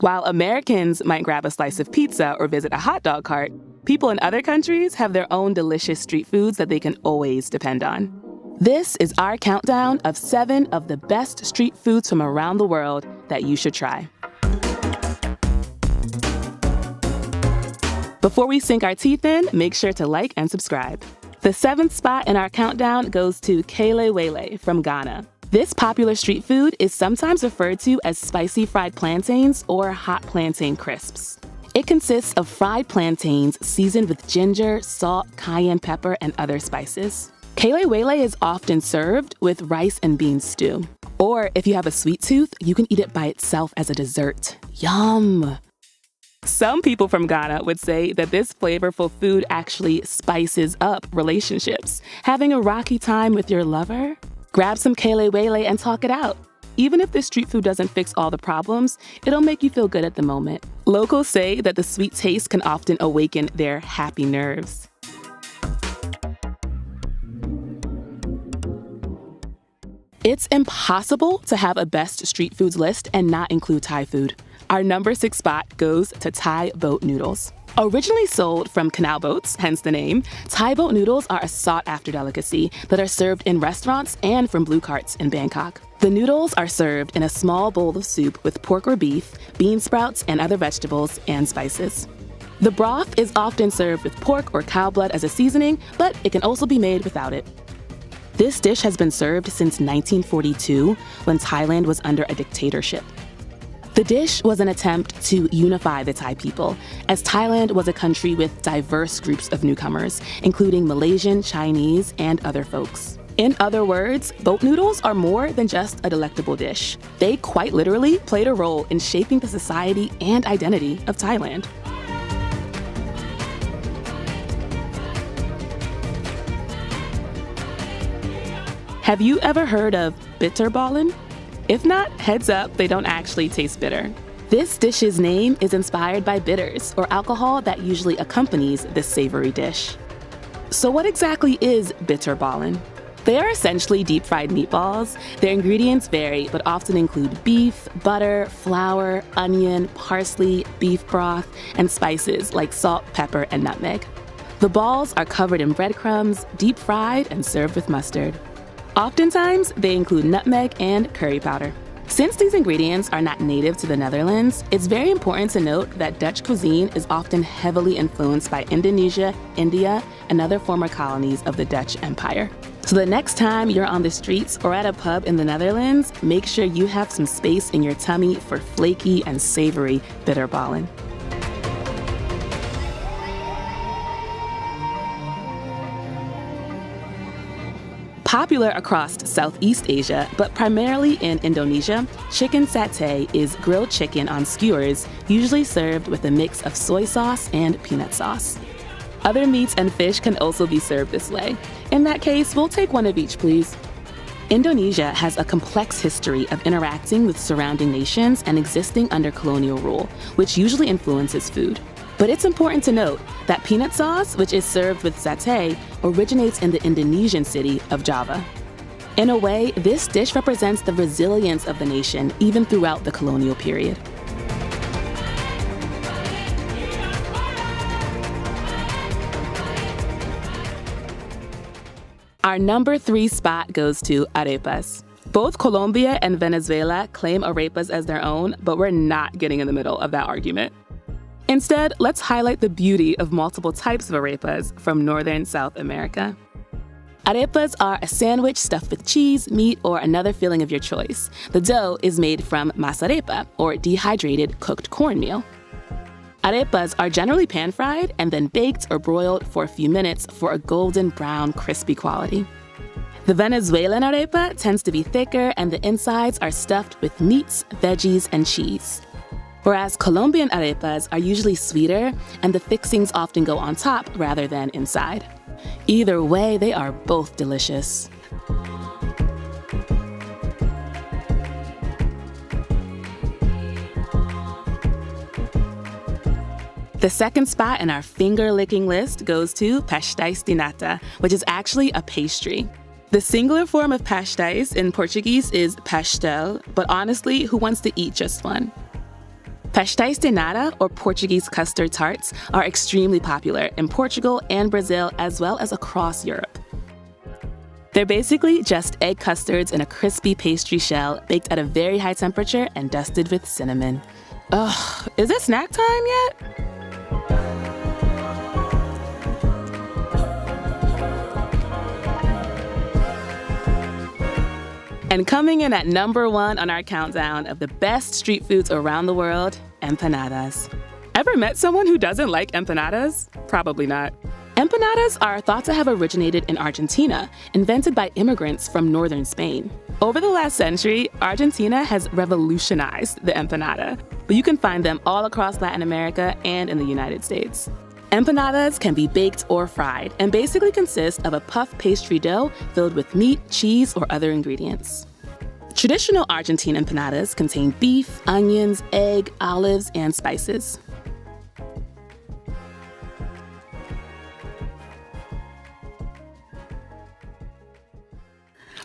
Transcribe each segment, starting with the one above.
While Americans might grab a slice of pizza or visit a hot dog cart, people in other countries have their own delicious street foods that they can always depend on. This is our countdown of 7 of the best street foods from around the world that you should try. Before we sink our teeth in, make sure to like and subscribe. The 7th spot in our countdown goes to Kale Waylay from Ghana. This popular street food is sometimes referred to as spicy fried plantains or hot plantain crisps. It consists of fried plantains seasoned with ginger, salt, cayenne pepper, and other spices. Kale Waylay is often served with rice and bean stew. Or if you have a sweet tooth, you can eat it by itself as a dessert. Yum! Some people from Ghana would say that this flavorful food actually spices up relationships. Having a rocky time with your lover? Grab some Kale Waylay and talk it out. Even if this street food doesn't fix all the problems, it'll make you feel good at the moment. Locals say that the sweet taste can often awaken their happy nerves. It's impossible to have a best street foods list and not include Thai food. Our number 6 spot goes to Thai boat noodles. Originally sold from canal boats, hence the name, Thai boat noodles are a sought-after delicacy that are served in restaurants and from blue carts in Bangkok. The noodles are served in a small bowl of soup with pork or beef, bean sprouts, and other vegetables and spices. The broth is often served with pork or cow blood as a seasoning, but it can also be made without it. This dish has been served since 1942, when Thailand was under a dictatorship. The dish was an attempt to unify the Thai people, as Thailand was a country with diverse groups of newcomers, including Malaysian, Chinese, and other folks. In other words, boat noodles are more than just a delectable dish. They quite literally played a role in shaping the society and identity of Thailand. Have you ever heard of Bitterballen? If not, heads up, they don't actually taste bitter. This dish's name is inspired by bitters, or alcohol that usually accompanies this savory dish. So what exactly is Bitterballen? They are essentially deep-fried meatballs. Their ingredients vary, but often include beef, butter, flour, onion, parsley, beef broth, and spices like salt, pepper, and nutmeg. The balls are covered in breadcrumbs, deep-fried, and served with mustard. Oftentimes, they include nutmeg and curry powder. Since these ingredients are not native to the Netherlands, it's very important to note that Dutch cuisine is often heavily influenced by Indonesia, India, and other former colonies of the Dutch Empire. So the next time you're on the streets or at a pub in the Netherlands, make sure you have some space in your tummy for flaky and savory bitterballen. Popular across Southeast Asia, but primarily in Indonesia, chicken satay is grilled chicken on skewers, usually served with a mix of soy sauce and peanut sauce. Other meats and fish can also be served this way. In that case, we'll take one of each, please. Indonesia has a complex history of interacting with surrounding nations and existing under colonial rule, which usually influences food. But it's important to note that peanut sauce, which is served with satay, originates in the Indonesian city of Java. In a way, this dish represents the resilience of the nation even throughout the colonial period. Our number 3 spot goes to arepas. Both Colombia and Venezuela claim arepas as their own, but we're not getting in the middle of that argument. Instead, let's highlight the beauty of multiple types of arepas from northern South America. Arepas are a sandwich stuffed with cheese, meat, or another filling of your choice. The dough is made from masarepa, or dehydrated cooked cornmeal. Arepas are generally pan-fried and then baked or broiled for a few minutes for a golden brown, crispy quality. The Venezuelan arepa tends to be thicker and the insides are stuffed with meats, veggies, and cheese. Whereas Colombian arepas are usually sweeter and the fixings often go on top rather than inside. Either way, they are both delicious. The second spot in our finger-licking list goes to pastéis de nata, which is actually a pastry. The singular form of pastéis in Portuguese is pastel, but honestly, who wants to eat just one? Pastéis de nata, or Portuguese custard tarts, are extremely popular in Portugal and Brazil, as well as across Europe. They're basically just egg custards in a crispy pastry shell baked at a very high temperature and dusted with cinnamon. Ugh, is it snack time yet? And coming in at number 1 on our countdown of the best street foods around the world, empanadas. Ever met someone who doesn't like empanadas? Probably not. Empanadas are thought to have originated in Argentina, invented by immigrants from northern Spain. Over the last century, Argentina has revolutionized the empanada, but you can find them all across Latin America and in the United States. Empanadas can be baked or fried and basically consist of a puff pastry dough filled with meat, cheese, or other ingredients. Traditional Argentine empanadas contain beef, onions, egg, olives, and spices.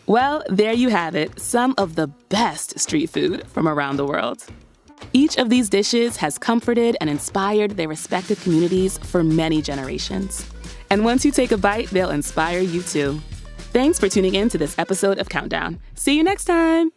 Well, there you have it, some of the best street food from around the world. Each of these dishes has comforted and inspired their respective communities for many generations. And once you take a bite, they'll inspire you too. Thanks for tuning in to this episode of Countdown. See you next time!